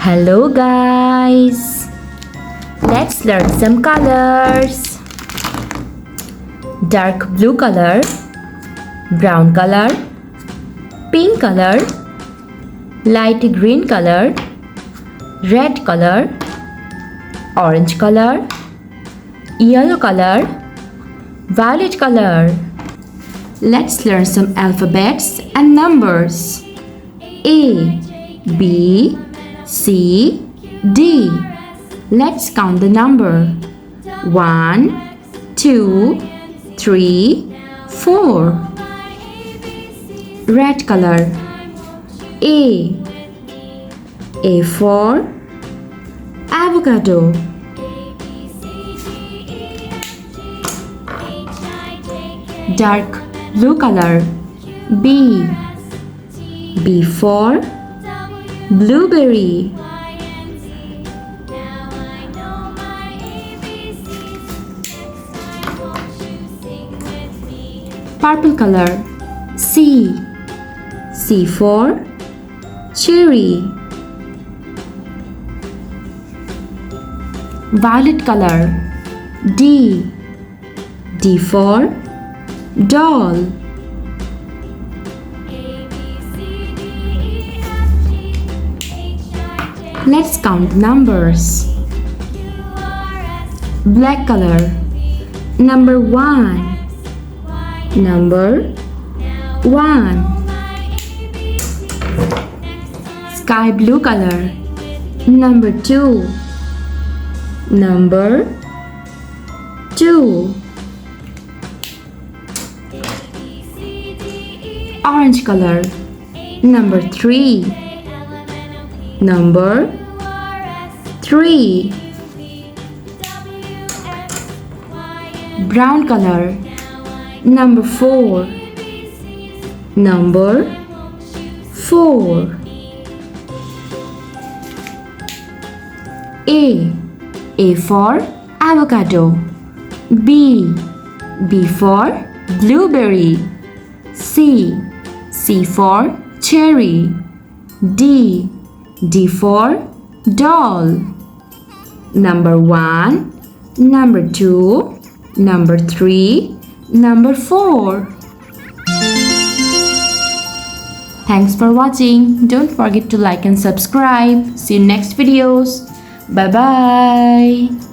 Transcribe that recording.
Hello guys! Let's learn some colors. Dark blue color, brown color, pink color, light green color, red color, orange color, yellow color, violet color. Let's learn some alphabets and numbers. A, B, C, D. Let's count the number. 1, 2, 3, 4. Red color. A for avocado. Dark blue color. B for blueberry. Purple color. C for cherry. Violet color. D for doll. Let's count the numbers. Black color. Number 1. Number 1. Sky blue color. Number 2. Number 2. Orange color. Number 3. Number 3. Brown color. Number 4. Number 4. A for avocado. B for blueberry. C for cherry. D for doll. Number 1, number 2, number 3, number 4. Thanks for watching. Don't forget to like and subscribe. See you next videos. Bye bye.